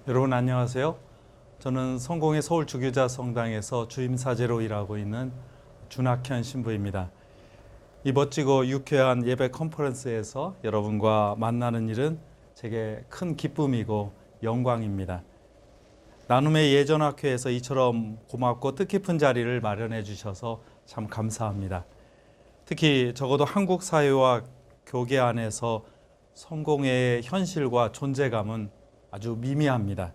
여러분 안녕하세요. 저는 성공의 서울 주교자 성당에서 주임사제로 일하고 있는 준학현 신부입니다. 이 멋지고 유쾌한 예배 컨퍼런스에서 여러분과 만나는 일은 제게 큰 기쁨이고 영광입니다. 나눔의 예전학회에서 이처럼 고맙고 뜻깊은 자리를 마련해 주셔서 참 감사합니다. 특히 적어도 한국 사회와 교계 안에서 성공의 현실과 존재감은 아주 미미합니다.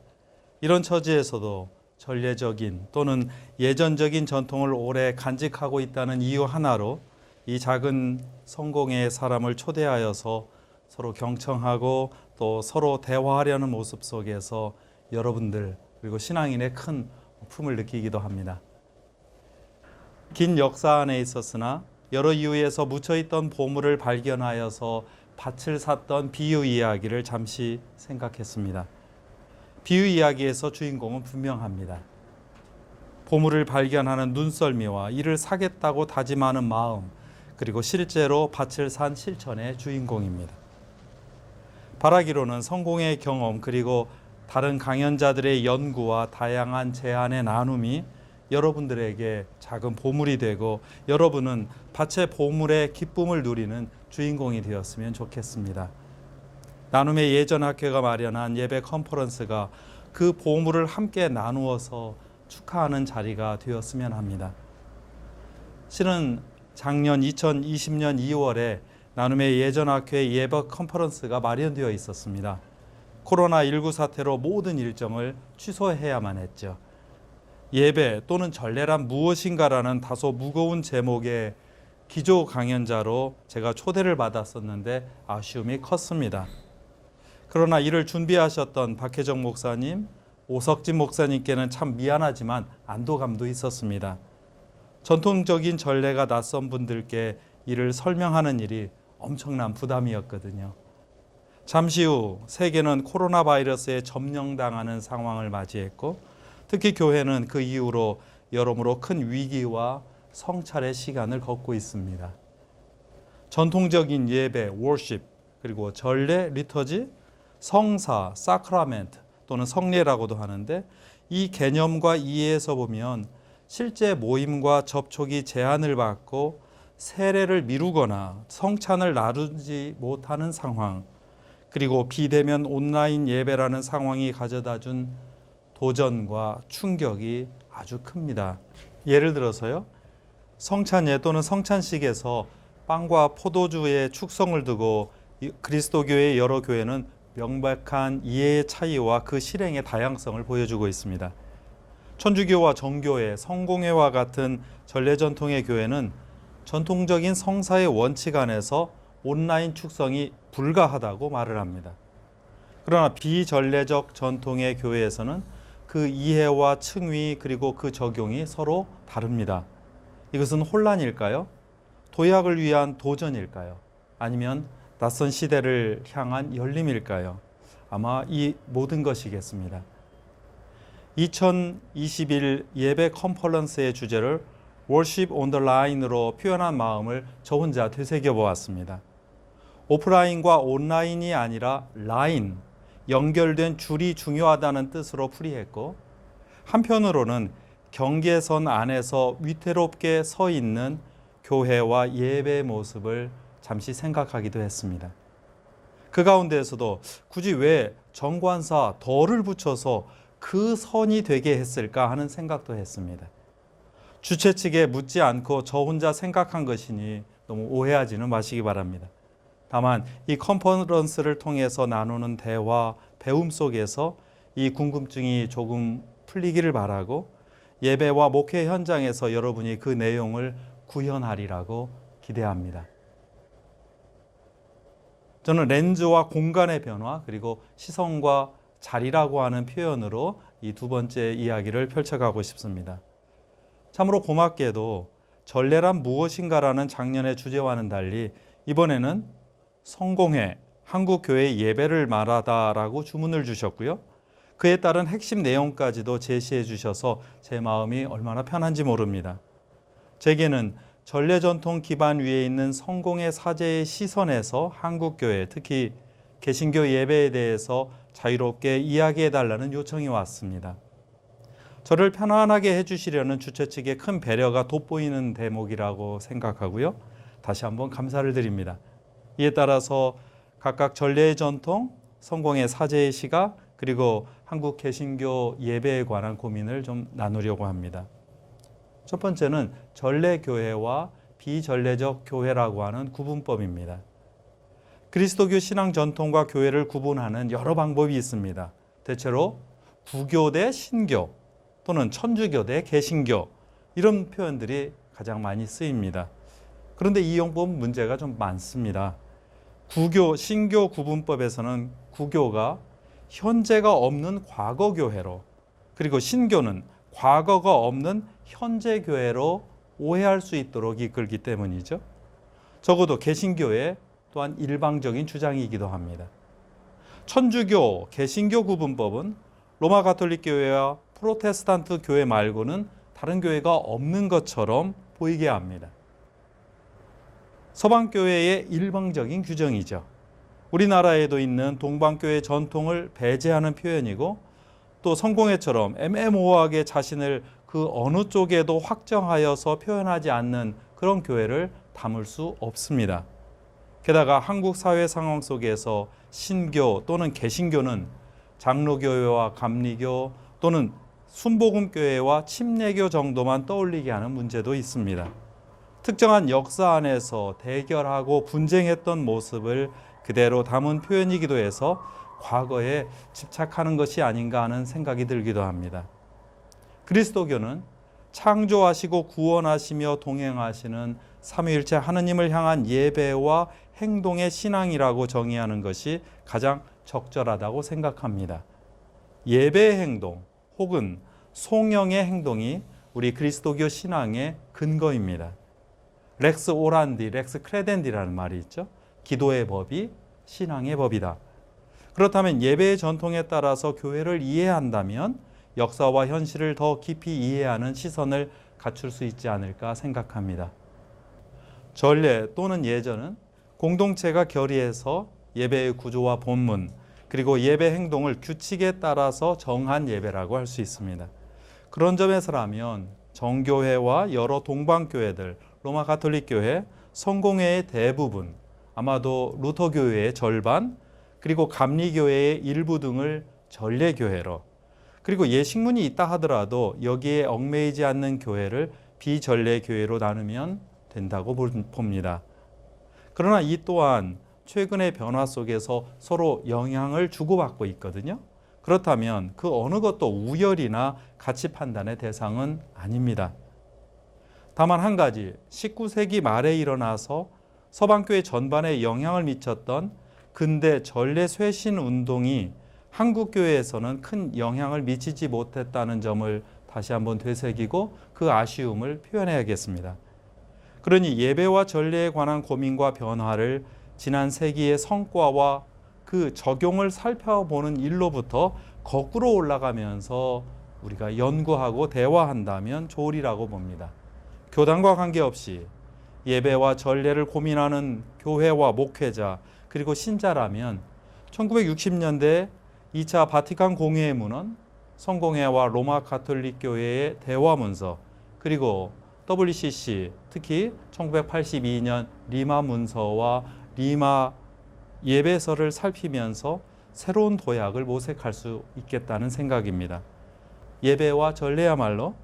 이런 처지에서도 전례적인 또는 예전적인 전통을 오래 간직하고 있다는 이유 하나로 이 작은 성공의 사람을 초대하여서 서로 경청하고 또 서로 대화하려는 모습 속에서 여러분들 그리고 신앙인의 큰 품을 느끼기도 합니다. 긴 역사 안에 있었으나 여러 이유에서 묻혀있던 보물을 발견하여서 밭을 샀던 비유 이야기를 잠시 생각했습니다. 비유 이야기에서 주인공은 분명합니다. 보물을 발견하는 눈썰미와 이를 사겠다고 다짐하는 마음, 그리고 실제로 밭을 산 실천의 주인공입니다. 바라기로는 성공의 경험 그리고 다른 강연자들의 연구와 다양한 제안의 나눔이 여러분들에게 작은 보물이 되고 여러분은 밭의 보물의 기쁨을 누리는 주인공이 되었으면 좋겠습니다. 나눔의 예전학회가 마련한 예배 컨퍼런스가 그 보물을 함께 나누어서 축하하는 자리가 되었으면 합니다. 실은 작년 2020년 2월에 나눔의 예전학회 예배 컨퍼런스가 마련되어 있었습니다. 코로나19 사태로 모든 일정을 취소해야만 했죠. 예배 또는 전례란 무엇인가라는 다소 무거운 제목의 기조 강연자로 제가 초대를 받았었는데 아쉬움이 컸습니다. 그러나 이를 준비하셨던 박혜정 목사님, 오석진 목사님께는 참 미안하지만 안도감도 있었습니다. 전통적인 전례가 낯선 분들께 이를 설명하는 일이 엄청난 부담이었거든요. 잠시 후 세계는 코로나 바이러스에 점령당하는 상황을 맞이했고 특히 교회는 그 이후로 여러모로 큰 위기와 성찰의 시간을 걷고 있습니다. 전통적인 예배, 워십, 그리고 전례, 리터지, 성사, 사크라멘트 또는 성례라고도 하는데 이 개념과 이해에서 보면 실제 모임과 접촉이 제한을 받고 세례를 미루거나 성찬을 나누지 못하는 상황, 그리고 비대면 온라인 예배라는 상황이 가져다준 도전과 충격이 아주 큽니다. 예를 들어서요, 성찬예 또는 성찬식에서 빵과 포도주의 축성을 두고 그리스도교의 여러 교회는 명백한 이해의 차이와 그 실행의 다양성을 보여주고 있습니다. 천주교와 정교회, 성공회와 같은 전례 전통의 교회는 전통적인 성사의 원칙 안에서 온라인 축성이 불가하다고 말을 합니다. 그러나 비전례적 전통의 교회에서는 그 이해와 층위 그리고 그 적용이 서로 다릅니다. 이것은 혼란일까요? 도약을 위한 도전일까요? 아니면 낯선 시대를 향한 열림일까요? 아마 이 모든 것이겠습니다. 2021 예배 컨퍼런스의 주제를 Worship on the Line으로 표현한 마음을 저 혼자 되새겨보았습니다. 오프라인과 온라인이 아니라 라인, 연결된 줄이 중요하다는 뜻으로 풀이했고 한편으로는 경계선 안에서 위태롭게 서 있는 교회와 예배의 모습을 잠시 생각하기도 했습니다. 그 가운데에서도 굳이 왜 정관사 덜을 붙여서 그 선이 되게 했을까 하는 생각도 했습니다. 주최 측에 묻지 않고 저 혼자 생각한 것이니 너무 오해하지는 마시기 바랍니다. 다만 이 컨퍼런스를 통해서 나누는 대화, 배움 속에서 이 궁금증이 조금 풀리기를 바라고 예배와 목회 현장에서 여러분이 그 내용을 구현하리라고 기대합니다. 저는 렌즈와 공간의 변화 그리고 시선과 자리라고 하는 표현으로 이 두 번째 이야기를 펼쳐가고 싶습니다. 참으로 고맙게도 전례란 무엇인가라는 작년의 주제와는 달리 이번에는 성공회, 한국교회 예배를 말하다라고 주문을 주셨고요. 그에 따른 핵심 내용까지도 제시해 주셔서 제 마음이 얼마나 편한지 모릅니다. 제게는 전례 전통 기반 위에 있는 성공의 사제의 시선에서 한국교회, 특히 개신교 예배에 대해서 자유롭게 이야기해달라는 요청이 왔습니다. 저를 편안하게 해주시려는 주최 측의 큰 배려가 돋보이는 대목이라고 생각하고요. 다시 한번 감사를 드립니다. 이에 따라서 각각 전례의 전통, 성공의 사제의 시각, 그리고 한국 개신교 예배에 관한 고민을 좀 나누려고 합니다. 첫 번째는 전례교회와 비전례적 교회라고 하는 구분법입니다. 그리스도교 신앙 전통과 교회를 구분하는 여러 방법이 있습니다. 대체로 구교 대 신교 또는 천주교 대 개신교 이런 표현들이 가장 많이 쓰입니다. 그런데 이 용법은 문제가 좀 많습니다. 구교, 신교 구분법에서는 구교가 현재가 없는 과거 교회로, 그리고 신교는 과거가 없는 현재 교회로 오해할 수 있도록 이끌기 때문이죠. 적어도 개신교의 또한 일방적인 주장이기도 합니다. 천주교, 개신교 구분법은 로마 가톨릭 교회와 프로테스탄트 교회 말고는 다른 교회가 없는 것처럼 보이게 합니다. 서방교회의 일방적인 규정이죠. 우리나라에도 있는 동방교회 전통을 배제하는 표현이고, 또 성공회처럼 애매모호하게 자신을 그 어느 쪽에도 확정하여서 표현하지 않는 그런 교회를 담을 수 없습니다. 게다가 한국 사회 상황 속에서 신교 또는 개신교는 장로교회와 감리교 또는 순복음교회와 침례교 정도만 떠올리게 하는 문제도 있습니다. 특정한 역사 안에서 대결하고 분쟁했던 모습을 그대로 담은 표현이기도 해서 과거에 집착하는 것이 아닌가 하는 생각이 들기도 합니다. 그리스도교는 창조하시고 구원하시며 동행하시는 삼위일체 하느님을 향한 예배와 행동의 신앙이라고 정의하는 것이 가장 적절하다고 생각합니다. 예배의 행동 혹은 송영의 행동이 우리 그리스도교 신앙의 근거입니다. 렉스 오란디, 렉스 크레덴디라는 말이 있죠. 기도의 법이 신앙의 법이다. 그렇다면 예배의 전통에 따라서 교회를 이해한다면 역사와 현실을 더 깊이 이해하는 시선을 갖출 수 있지 않을까 생각합니다. 전례 또는 예전은 공동체가 결의해서 예배의 구조와 본문, 그리고 예배 행동을 규칙에 따라서 정한 예배라고 할 수 있습니다. 그런 점에서라면 정교회와 여러 동방교회들, 로마 가톨릭 교회, 성공회의 대부분, 아마도 루터교회의 절반, 그리고 감리교회의 일부 등을 전례교회로, 그리고 예식문이 있다 하더라도 여기에 얽매이지 않는 교회를 비전례교회로 나누면 된다고 봅니다. 그러나 이 또한 최근의 변화 속에서 서로 영향을 주고받고 있거든요. 그렇다면 그 어느 것도 우열이나 가치 판단의 대상은 아닙니다. 다만 한 가지, 19세기 말에 일어나서 서방교회 전반에 영향을 미쳤던 근대 전례 쇄신 운동이 한국 교회에서는 큰 영향을 미치지 못했다는 점을 다시 한번 되새기고 그 아쉬움을 표현해야겠습니다. 그러니 예배와 전례에 관한 고민과 변화를 지난 세기의 성과와 그 적용을 살펴보는 일로부터 거꾸로 올라가면서 우리가 연구하고 대화한다면 좋으리라고 봅니다. 교단과 관계없이 예배와 전례를 고민하는 교회와 목회자 그리고 신자라면 1960년대 2차 바티칸 공회의 문헌, 성공회와 로마 가톨릭 교회의 대화 문서, 그리고 WCC, 특히 1982년 리마 문서와 리마 예배서를 살피면서 새로운 도약을 모색할 수 있겠다는 생각입니다. 예배와 전례야말로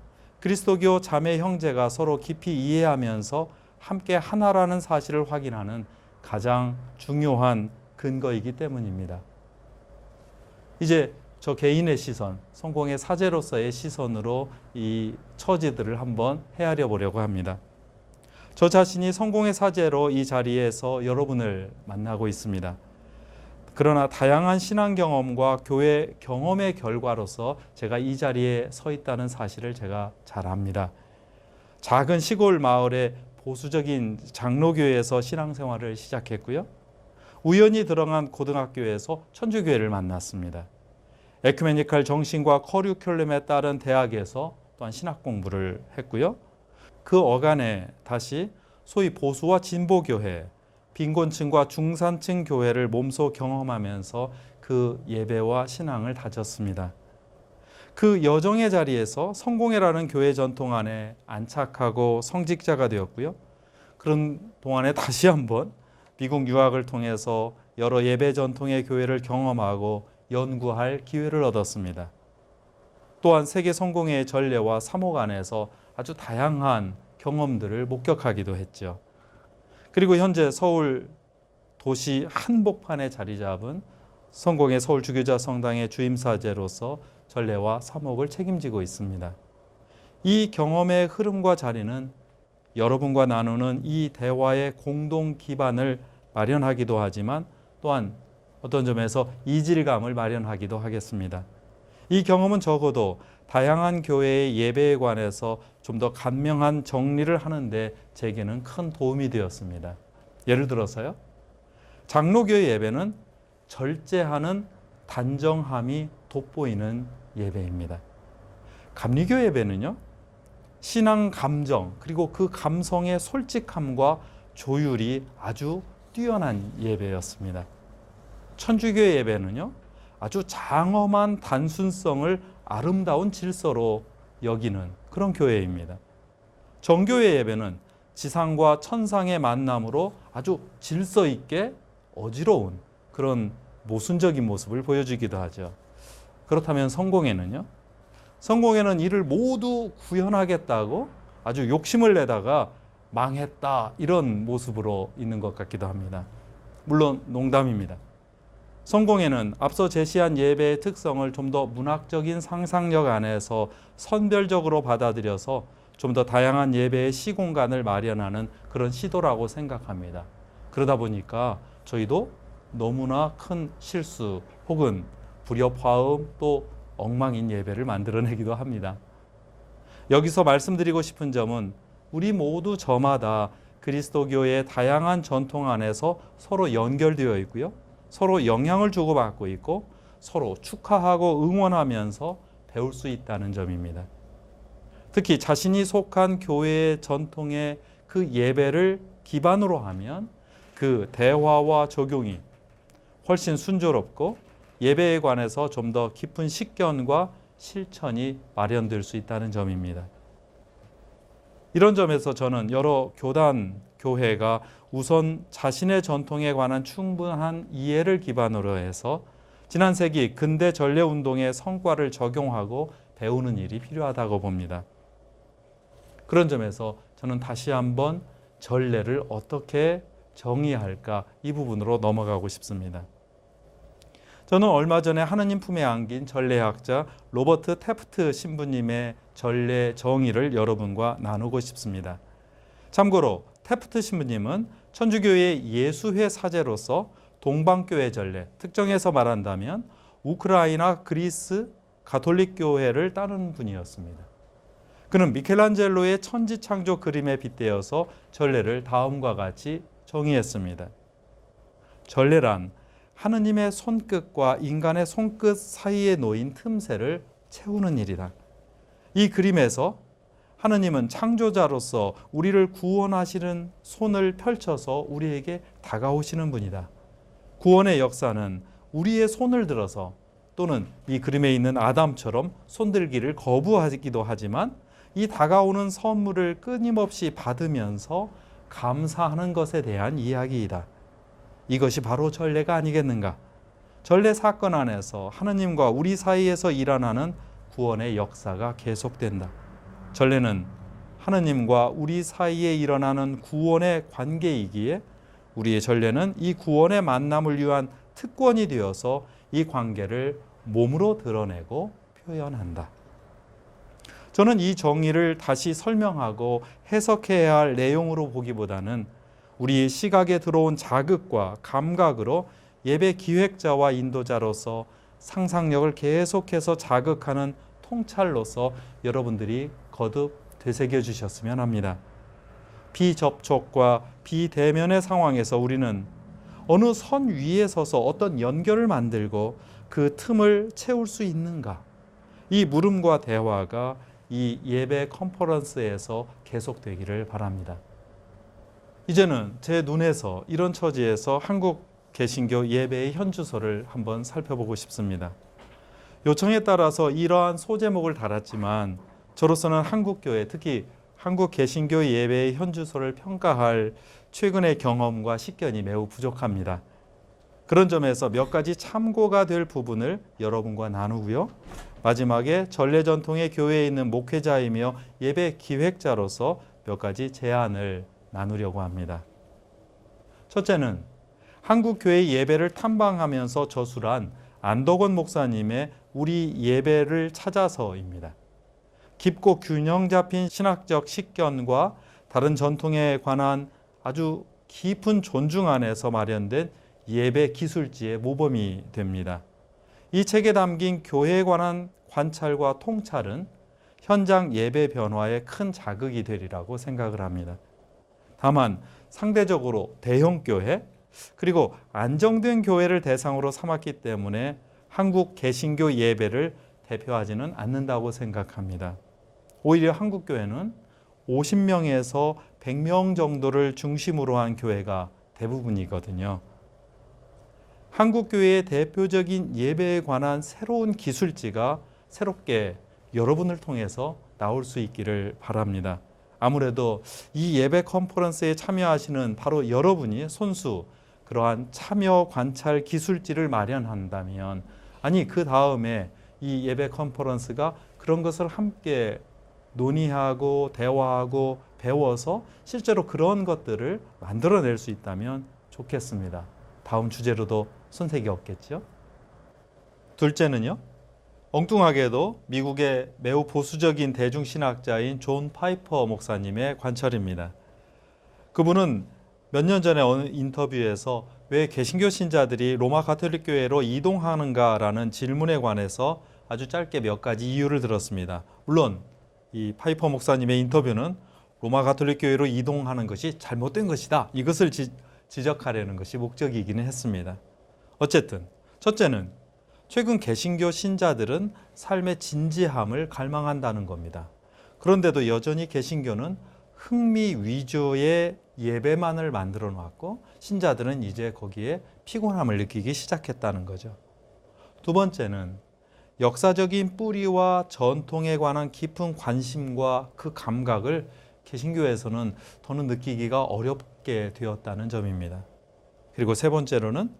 그리스도교 자매 형제가 서로 깊이 이해하면서 함께 하나라는 사실을 확인하는 가장 중요한 근거이기 때문입니다. 이제 저 개인의 시선, 성공의 사제로서의 시선으로 이 처지들을 한번 헤아려 보려고 합니다. 저 자신이 성공의 사제로 이 자리에서 여러분을 만나고 있습니다. 그러나 다양한 신앙 경험과 교회 경험의 결과로서 제가 이 자리에 서 있다는 사실을 제가 잘 압니다. 작은 시골 마을의 보수적인 장로교회에서 신앙생활을 시작했고요. 우연히 들어간 고등학교에서 천주교회를 만났습니다. 에큐메니칼 정신과 커리큘럼에 따른 대학에서 또한 신학 공부를 했고요. 그 어간에 다시 소위 보수와 진보교회, 빈곤층과 중산층 교회를 몸소 경험하면서 그 예배와 신앙을 다졌습니다. 그 여정의 자리에서 성공회라는 교회 전통 안에 안착하고 성직자가 되었고요. 그런 동안에 다시 한번 미국 유학을 통해서 여러 예배 전통의 교회를 경험하고 연구할 기회를 얻었습니다. 또한 세계 성공회의 전례와 사목 안에서 아주 다양한 경험들을 목격하기도 했죠. 그리고 현재 서울 도시 한복판에 자리 잡은 성공회 서울 주교자 성당의 주임사제로서 전례와 사목을 책임지고 있습니다. 이 경험의 흐름과 자리는 여러분과 나누는 이 대화의 공동 기반을 마련하기도 하지만 또한 어떤 점에서 이질감을 마련하기도 하겠습니다. 이 경험은 적어도 다양한 교회의 예배에 관해서 좀 더 간명한 정리를 하는데 제게는 큰 도움이 되었습니다. 예를 들어서요. 장로교회 예배는 절제하는 단정함이 돋보이는 예배입니다. 감리교 예배는요. 신앙 감정 그리고 그 감성의 솔직함과 조율이 아주 뛰어난 예배였습니다. 천주교의 예배는요. 아주 장엄한 단순성을 아름다운 질서로 여기는 그런 교회입니다. 정교의 예배는 지상과 천상의 만남으로 아주 질서 있게 어지러운 그런 모순적인 모습을 보여주기도 하죠. 그렇다면 성공회는요? 성공회는 이를 모두 구현하겠다고 아주 욕심을 내다가 망했다 이런 모습으로 있는 것 같기도 합니다. 물론 농담입니다. 성공회는 앞서 제시한 예배의 특성을 좀 더 문학적인 상상력 안에서 선별적으로 받아들여서 좀 더 다양한 예배의 시공간을 마련하는 그런 시도라고 생각합니다. 그러다 보니까 저희도 너무나 큰 실수 혹은 불협화음 또 엉망인 예배를 만들어내기도 합니다. 여기서 말씀드리고 싶은 점은 우리 모두 저마다 그리스도교의 다양한 전통 안에서 서로 연결되어 있고요. 서로 영향을 주고받고 있고 서로 축하하고 응원하면서 배울 수 있다는 점입니다. 특히 자신이 속한 교회의 전통의 그 예배를 기반으로 하면 그 대화와 적용이 훨씬 순조롭고 예배에 관해서 좀 더 깊은 식견과 실천이 마련될 수 있다는 점입니다. 이런 점에서 저는 여러 교단, 교회가 우선 자신의 전통에 관한 충분한 이해를 기반으로 해서 지난 세기 근대 전례 운동의 성과를 적용하고 배우는 일이 필요하다고 봅니다. 그런 점에서 저는 다시 한번 전례를 어떻게 정의할까 이 부분으로 넘어가고 싶습니다. 저는 얼마 전에 하느님 품에 안긴 전례학자 로버트 태프트 신부님의 전례 정의를 여러분과 나누고 싶습니다. 참고로 태프트 신부님은 천주교의 예수회 사제로서 동방교회 전례, 특정해서 말한다면 우크라이나 그리스 가톨릭 교회를 따르는 분이었습니다. 그는 미켈란젤로의 천지창조 그림에 빗대어서 전례를 다음과 같이 정의했습니다. 전례란 하느님의 손끝과 인간의 손끝 사이에 놓인 틈새를 채우는 일이다. 이 그림에서 하느님은 창조자로서 우리를 구원하시는 손을 펼쳐서 우리에게 다가오시는 분이다. 구원의 역사는 우리의 손을 들어서 또는 이 그림에 있는 아담처럼 손들기를 거부하기도 하지만 이 다가오는 선물을 끊임없이 받으면서 감사하는 것에 대한 이야기이다. 이것이 바로 전례가 아니겠는가? 전례 사건 안에서 하느님과 우리 사이에서 일어나는 구원의 역사가 계속된다. 전례는 하느님과 우리 사이에 일어나는 구원의 관계이기에 우리의 전례는 이 구원의 만남을 위한 특권이 되어서 이 관계를 몸으로 드러내고 표현한다. 저는 이 정의를 다시 설명하고 해석해야 할 내용으로 보기보다는 우리의 시각에 들어온 자극과 감각으로 예배 기획자와 인도자로서 상상력을 계속해서 자극하는 통찰로서 여러분들이 거듭 되새겨 주셨으면 합니다. 비접촉과 비대면의 상황에서 우리는 어느 선 위에 서서 어떤 연결을 만들고 그 틈을 채울 수 있는가? 이 물음과 대화가 이 예배 컨퍼런스에서 계속되기를 바랍니다. 이제는 제 눈에서 이런 처지에서 한국 개신교 예배의 현주소를 한번 살펴보고 싶습니다. 요청에 따라서 이러한 소제목을 달았지만 저로서는 한국교회, 특히 한국 개신교 예배의 현주소를 평가할 최근의 경험과 식견이 매우 부족합니다. 그런 점에서 몇 가지 참고가 될 부분을 여러분과 나누고요. 마지막에 전례전통의 교회에 있는 목회자이며 예배 기획자로서 몇 가지 제안을 나누려고 합니다. 첫째는 한국 교회 예배를 탐방하면서 저술한 안덕원 목사님의 우리 예배를 찾아서입니다. 깊고 균형 잡힌 신학적 식견과 다른 전통에 관한 아주 깊은 존중 안에서 마련된 예배 기술지의 모범이 됩니다. 이 책에 담긴 교회에 관한 관찰과 통찰은 현장 예배 변화에 큰 자극이 되리라고 생각을 합니다. 다만 상대적으로 대형 교회 그리고 안정된 교회를 대상으로 삼았기 때문에 한국 개신교 예배를 대표하지는 않는다고 생각합니다. 오히려 한국 교회는 50명에서 100명 정도를 중심으로 한 교회가 대부분이거든요. 한국 교회의 대표적인 예배에 관한 새로운 기술지가 새롭게 여러분을 통해서 나올 수 있기를 바랍니다. 아무래도 이 예배 컨퍼런스에 참여하시는 바로 여러분이 손수 그러한 참여 관찰 기술지를 마련한다면 아니 그 다음에 이 예배 컨퍼런스가 그런 것을 함께 논의하고 대화하고 배워서 실제로 그런 것들을 만들어낼 수 있다면 좋겠습니다. 다음 주제로도 손색이 없겠죠. 둘째는요. 엉뚱하게도 미국의 매우 보수적인 대중신학자인 존 파이퍼 목사님의 관찰입니다. 그분은 몇 년 전에 어느 인터뷰에서 왜 개신교 신자들이 로마 가톨릭 교회로 이동하는가라는 질문에 관해서 아주 짧게 몇 가지 이유를 들었습니다. 물론 이 파이퍼 목사님의 인터뷰는 로마 가톨릭 교회로 이동하는 것이 잘못된 것이다. 이것을 지적하려는 것이 목적이기는 했습니다. 어쨌든 첫째는 최근 개신교 신자들은 삶의 진지함을 갈망한다는 겁니다. 그런데도 여전히 개신교는 흥미 위주의 예배만을 만들어 놨고 신자들은 이제 거기에 피곤함을 느끼기 시작했다는 거죠. 두 번째는 역사적인 뿌리와 전통에 관한 깊은 관심과 그 감각을 개신교에서는 더는 느끼기가 어렵게 되었다는 점입니다. 그리고 세 번째로는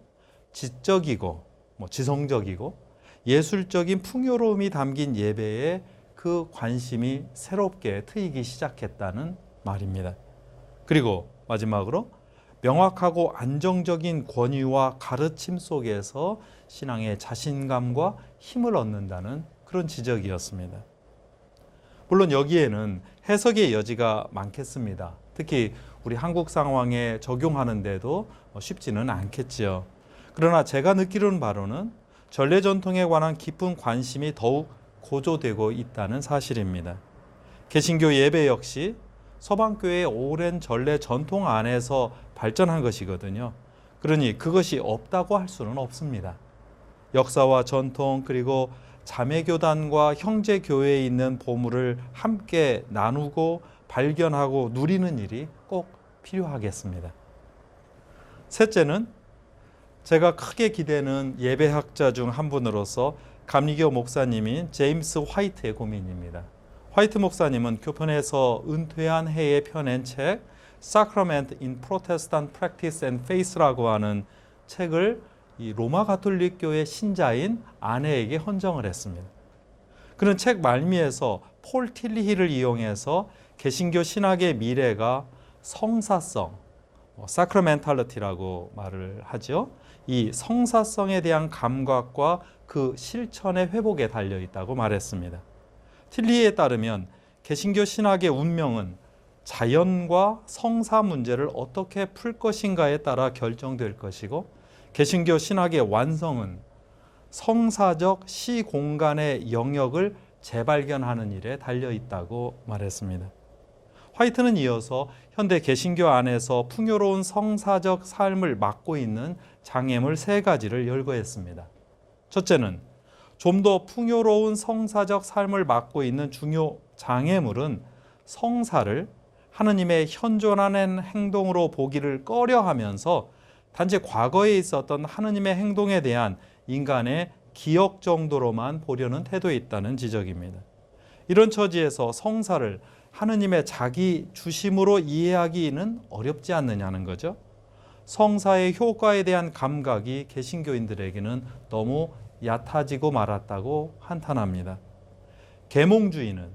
지적이고 지성적이고 예술적인 풍요로움이 담긴 예배에 그 관심이 새롭게 트이기 시작했다는 말입니다. 그리고 마지막으로 명확하고 안정적인 권위와 가르침 속에서 신앙의 자신감과 힘을 얻는다는 그런 지적이었습니다. 물론 여기에는 해석의 여지가 많겠습니다. 특히 우리 한국 상황에 적용하는데도 쉽지는 않겠지요. 그러나 제가 느끼는 바로는 전례 전통에 관한 깊은 관심이 더욱 고조되고 있다는 사실입니다. 개신교 예배 역시 서방교회의 오랜 전례 전통 안에서 발전한 것이거든요. 그러니 그것이 없다고 할 수는 없습니다. 역사와 전통 그리고 자매교단과 형제교회에 있는 보물을 함께 나누고 발견하고 누리는 일이 꼭 필요하겠습니다. 셋째는 제가 크게 기대는 예배학자 중 한 분으로서 감리교 목사님인 제임스 화이트의 고민입니다. 화이트 목사님은 교편에서 은퇴한 해에 펴낸 책 Sacrament in Protestant Practice and Faith라고 하는 책을 이 로마 가톨릭 교회 신자인 아내에게 헌정을 했습니다. 그는 책 말미에서 폴 틸리히를 이용해서 개신교 신학의 미래가 성사성, 사크라멘탈리티라고 말을 하죠. 이 성사성에 대한 감각과 그 실천의 회복에 달려 있다고 말했습니다. 틸리히에 따르면 개신교 신학의 운명은 자연과 성사 문제를 어떻게 풀 것인가에 따라 결정될 것이고 개신교 신학의 완성은 성사적 시공간의 영역을 재발견하는 일에 달려 있다고 말했습니다. 화이트는 이어서 현대 개신교 안에서 풍요로운 성사적 삶을 맡고 있는 장애물 3가지를 열거했습니다. 첫째는 좀 더 풍요로운 성사적 삶을 맡고 있는 중요 장애물은 성사를 하느님의 현존하는 행동으로 보기를 꺼려하면서 단지 과거에 있었던 하느님의 행동에 대한 인간의 기억 정도로만 보려는 태도에 있다는 지적입니다. 이런 처지에서 성사를 하느님의 자기 주심으로 이해하기는 어렵지 않느냐는 거죠. 성사의 효과에 대한 감각이 개신교인들에게는 너무 얕아지고 말았다고 한탄합니다. 계몽주의는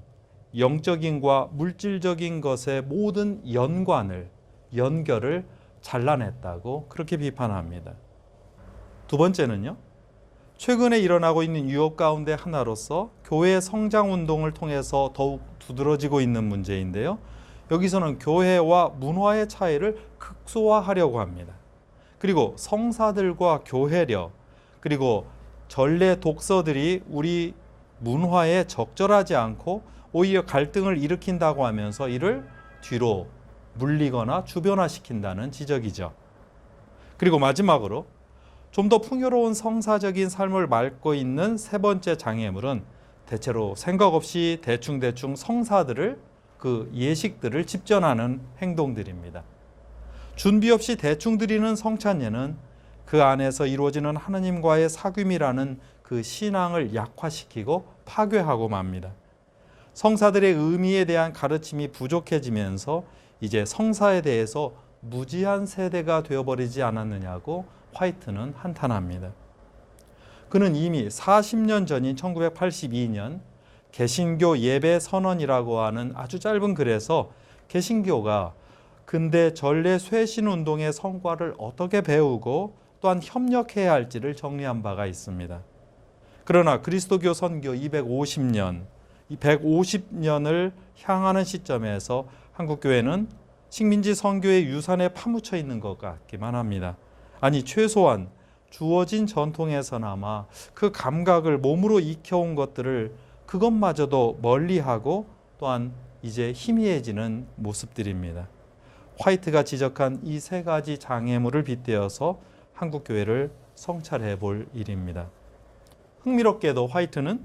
영적인과 물질적인 것의 모든 연결을 잘라냈다고 그렇게 비판합니다. 두 번째는요, 최근에 일어나고 있는 유혹 가운데 하나로서 교회 성장 운동을 통해서 더욱 두드러지고 있는 문제인데요. 여기서는 교회와 문화의 차이를 극소화하려고 합니다. 그리고 성사들과 교회력, 그리고 전례 독서들이 우리 문화에 적절하지 않고 오히려 갈등을 일으킨다고 하면서 이를 뒤로 물리거나 주변화시킨다는 지적이죠. 그리고 마지막으로 좀 더 풍요로운 성사적인 삶을 밟고 있는 세 번째 장애물은 대체로 생각 없이 대충 성사들을, 그 예식들을 집전하는 행동들입니다. 준비 없이 대충 드리는 성찬예는 그 안에서 이루어지는 하느님과의 사귐이라는 그 신앙을 약화시키고 파괴하고 맙니다. 성사들의 의미에 대한 가르침이 부족해지면서 이제 성사에 대해서 무지한 세대가 되어버리지 않았느냐고 화이트는 한탄합니다. 그는 이미 40년 전인 1982년 개신교 예배 선언이라고 하는 아주 짧은 글에서 개신교가 근대 전례 쇄신 운동의 성과를 어떻게 배우고 또한 협력해야 할지를 정리한 바가 있습니다. 그러나 그리스도교 선교 250년, 이 150년을 향하는 시점에서 한국교회는 식민지 선교의 유산에 파묻혀 있는 것 같기만 합니다. 아니, 최소한 주어진 전통에서나마 그 감각을 몸으로 익혀온 것들을 그것마저도 멀리하고 또한 이제 희미해지는 모습들입니다. 화이트가 지적한 이 세 가지 장애물을 빗대어서 한국교회를 성찰해 볼 일입니다. 흥미롭게도 화이트는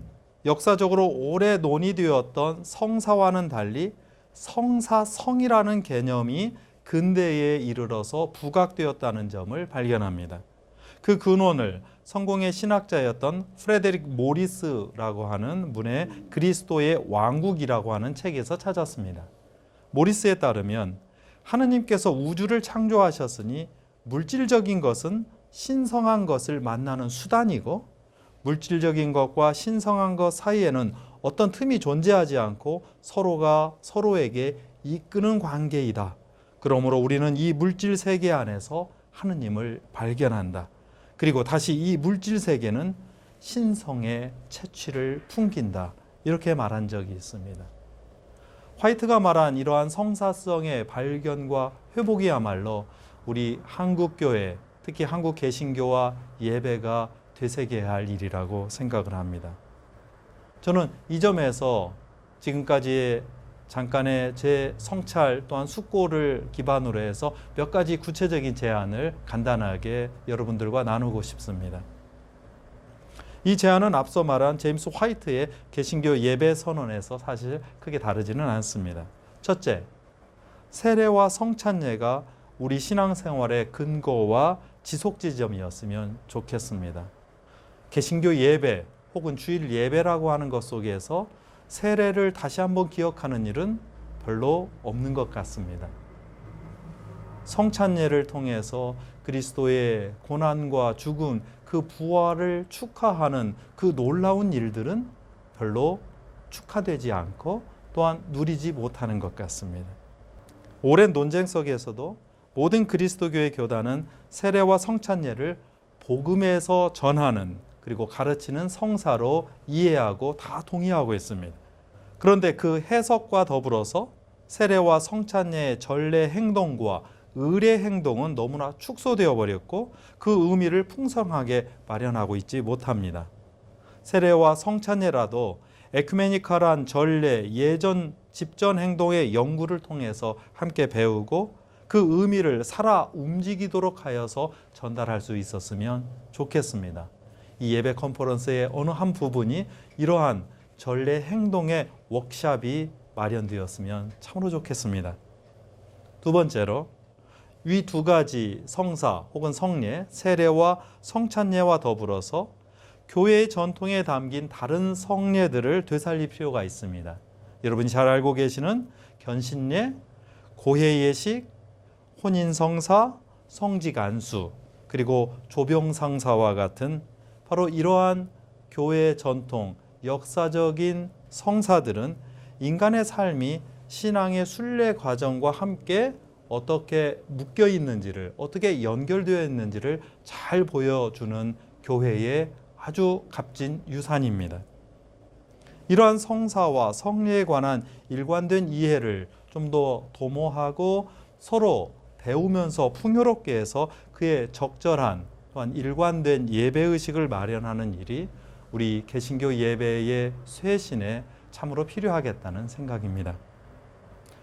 역사적으로 오래 논의되었던 성사와는 달리 성사성이라는 개념이 근대에 이르러서 부각되었다는 점을 발견합니다. 그 근원을 성공의 신학자였던 프레데릭 모리스라고 하는 분의 그리스도의 왕국이라고 하는 책에서 찾았습니다. 모리스에 따르면 하느님께서 우주를 창조하셨으니 물질적인 것은 신성한 것을 만나는 수단이고 물질적인 것과 신성한 것 사이에는 어떤 틈이 존재하지 않고 서로가 서로에게 이끄는 관계이다. 그러므로 우리는 이 물질 세계 안에서 하느님을 발견한다. 그리고 다시 이 물질 세계는 신성의 채취를 풍긴다. 이렇게 말한 적이 있습니다. 화이트가 말한 이러한 성사성의 발견과 회복이야말로 우리 한국교회, 특히 한국 개신교와 예배가 되새겨야 할 일이라고 생각을 합니다. 저는 이 점에서 지금까지의 잠깐의 제 성찰 또한 숙고를 기반으로 해서 몇 가지 구체적인 제안을 간단하게 여러분들과 나누고 싶습니다. 이 제안은 앞서 말한 제임스 화이트의 개신교 예배 선언에서 사실 크게 다르지는 않습니다. 첫째, 세례와 성찬예가 우리 신앙생활의 근거와 지속 지점이었으면 좋겠습니다. 개신교 예배 혹은 주일 예배라고 하는 것 속에서 세례를 다시 한번 기억하는 일은 별로 없는 것 같습니다. 성찬예를 통해서 그리스도의 고난과 죽음, 그 부활을 축하하는 그 놀라운 일들은 별로 축하되지 않고 또한 누리지 못하는 것 같습니다. 오랜 논쟁 속에서도 모든 그리스도교의 교단은 세례와 성찬예를 복음에서 전하는 그리고 가르치는 성사로 이해하고 다 동의하고 있습니다. 그런데 그 해석과 더불어서 세례와 성찬예의 전례 행동과 의례 행동은 너무나 축소되어 버렸고 그 의미를 풍성하게 마련하고 있지 못합니다. 세례와 성찬예라도 에큐메니칼한 전례, 예전, 집전 행동의 연구를 통해서 함께 배우고 그 의미를 살아 움직이도록 하여서 전달할 수 있었으면 좋겠습니다. 이 예배 컨퍼런스의 어느 한 부분이 이러한 전례 행동의 워크숍이 마련되었으면 참으로 좋겠습니다. 두 번째로 위 두 가지 성사 혹은 성례, 세례와 성찬례와 더불어서 교회의 전통에 담긴 다른 성례들을 되살릴 필요가 있습니다. 여러분이 잘 알고 계시는 견신례, 고해예식, 혼인성사, 성직안수, 그리고 조병상사와 같은 바로 이러한 교회의 전통, 역사적인 성사들은 인간의 삶이 신앙의 순례 과정과 함께 어떻게 묶여 있는지를, 어떻게 연결되어 있는지를 잘 보여주는 교회의 아주 값진 유산입니다. 이러한 성사와 성례에 관한 일관된 이해를 좀 더 도모하고 서로 배우면서 풍요롭게 해서 그의 적절한 또한 일관된 예배의식을 마련하는 일이 우리 개신교 예배의 쇄신에 참으로 필요하겠다는 생각입니다.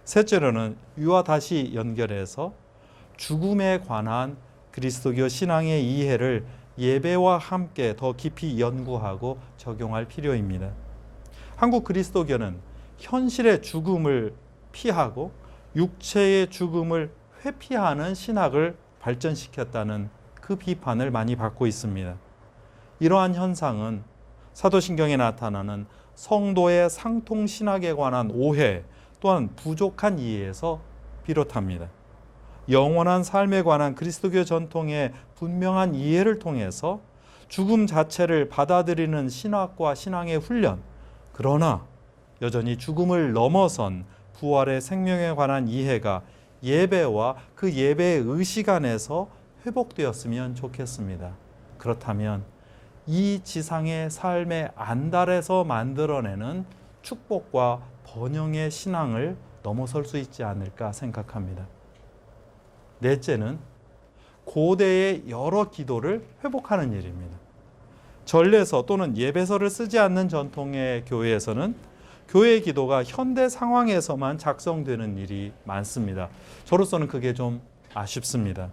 셋째로는 위와 다시 연결해서 죽음에 관한 그리스도교 신앙의 이해를 예배와 함께 더 깊이 연구하고 적용할 필요입니다. 한국 그리스도교는 현실의 죽음을 피하고 육체의 죽음을 회피하는 신학을 발전시켰다는 그 비판을 많이 받고 있습니다. 이러한 현상은 사도신경에 나타나는 성도의 상통신학에 관한 오해 또한 부족한 이해에서 비롯합니다. 영원한 삶에 관한 그리스도교 전통의 분명한 이해를 통해서 죽음 자체를 받아들이는 신학과 신앙의 훈련, 그러나 여전히 죽음을 넘어선 부활의 생명에 관한 이해가 예배와 그 예배의 의식 안에서 회복되었으면 좋겠습니다. 그렇다면 이 지상의 삶의 안달에서 만들어내는 축복과 번영의 신앙을 넘어설 수 있지 않을까 생각합니다. 넷째는 고대의 여러 기도를 회복하는 일입니다. 전례서 또는 예배서를 쓰지 않는 전통의 교회에서는 교회의 기도가 현대 상황에서만 작성되는 일이 많습니다. 저로서는 그게 좀 아쉽습니다.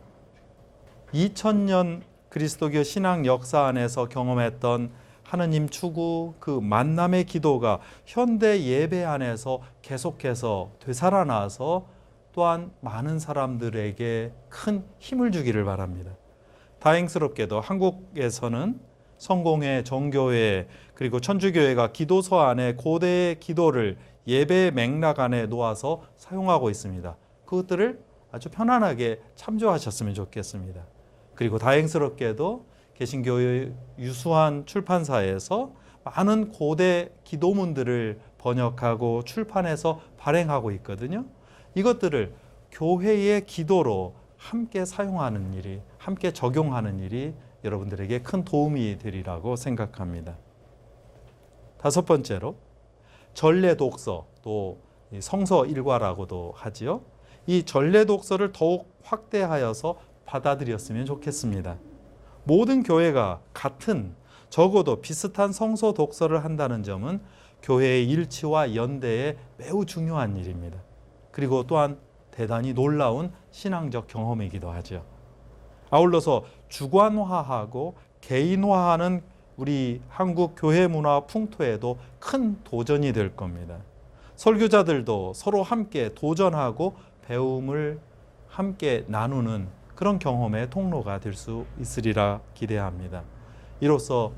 2000년 그리스도교 신앙 역사 안에서 경험했던 하느님 추구, 그 만남의 기도가 현대 예배 안에서 계속해서 되살아나서 또한 많은 사람들에게 큰 힘을 주기를 바랍니다. 다행스럽게도 한국에서는 성공회, 정교회, 그리고 천주교회가 기도서 안에 고대의 기도를 예배의 맥락 안에 놓아서 사용하고 있습니다. 그것들을 아주 편안하게 참조하셨으면 좋겠습니다. 그리고 다행스럽게도 개신교의 유수한 출판사에서 많은 고대 기도문들을 번역하고 출판해서 발행하고 있거든요. 이것들을 교회의 기도로 함께 사용하는 일이, 함께 적용하는 일이 여러분들에게 큰 도움이 되리라고 생각합니다. 다섯 번째로 전례 독서, 또 성서 일과라고도 하지요. 이 전례 독서를 더욱 확대하여서 받아들였으면 좋겠습니다. 모든 교회가 같은, 적어도 비슷한 성서 독서를 한다는 점은 교회의 일치와 연대에 매우 중요한 일입니다. 그리고 또한 대단히 놀라운 신앙적 경험이기도 하죠. 아울러서 주관화하고 개인화하는 우리 한국 교회 문화 풍토에도 큰 도전이 될 겁니다. 설교자들도 서로 함께 도전하고 배움을 함께 나누는 그런 경험의 통로가 될 수 있으리라 기대합니다. 이로써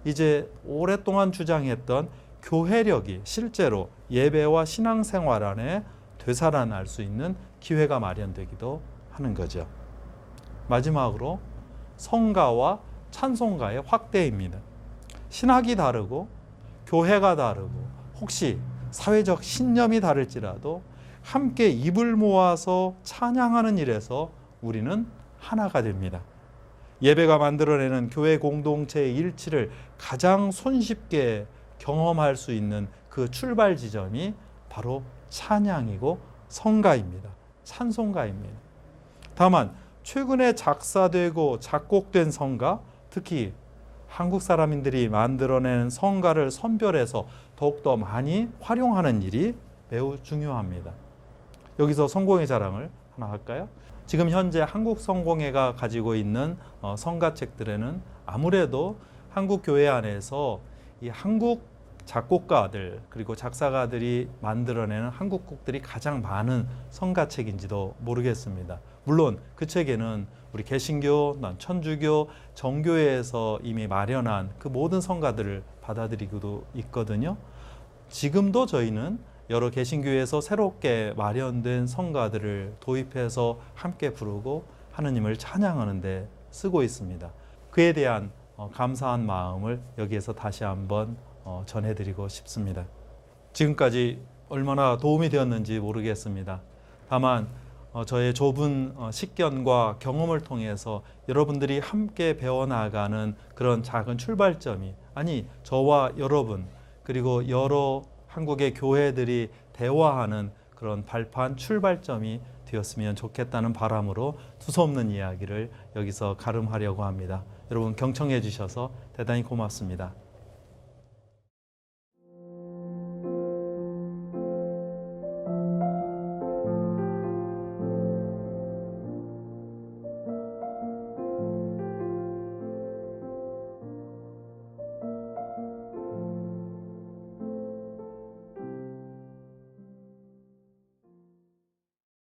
이제 오랫동안 주장했던 교회력이 실제로 예배와 신앙생활 안에 되살아날 수 있는 기회가 마련되기도 하는 거죠. 마지막으로 성가와 찬송가의 확대입니다. 신학이 다르고 교회가 다르고 혹시 사회적 신념이 다를지라도 함께 입을 모아서 찬양하는 일에서 우리는 하나가 됩니다. 예배가 만들어내는 교회 공동체의 일치를 가장 손쉽게 경험할 수 있는 그 출발 지점이 바로 찬양이고 성가입니다. 찬송가입니다. 다만 최근에 작사되고 작곡된 성가, 특히 한국 사람들이 만들어낸 성가를 선별해서 더욱더 많이 활용하는 일이 매우 중요합니다. 여기서 성공의 자랑을 하나 할까요? 지금 현재 한국성공회가 가지고 있는 성가책들에는 아무래도 한국 교회 안에서 이 한국 작곡가들 그리고 작사가들이 만들어내는 한국 곡들이 가장 많은 성가책인지도 모르겠습니다. 물론 그 책에는 우리 개신교, 천주교, 정교회에서 이미 마련한 그 모든 성가들을 받아들이고도 있거든요. 지금도 저희는 여러 개신교에서 새롭게 마련된 성가들을 도입해서 함께 부르고 하느님을 찬양하는 데 쓰고 있습니다. 그에 대한 감사한 마음을 여기에서 다시 한번 전해드리고 싶습니다. 지금까지 얼마나 도움이 되었는지 모르겠습니다. 다만 저의 좁은 식견과 경험을 통해서 여러분들이 함께 배워나가는 그런 작은 출발점이, 아니 저와 여러분 그리고 여러 한국의 교회들이 대화하는 그런 발판 출발점이 되었으면 좋겠다는 바람으로 두서없는 이야기를 여기서 가름하려고 합니다. 여러분 경청해 주셔서 대단히 고맙습니다.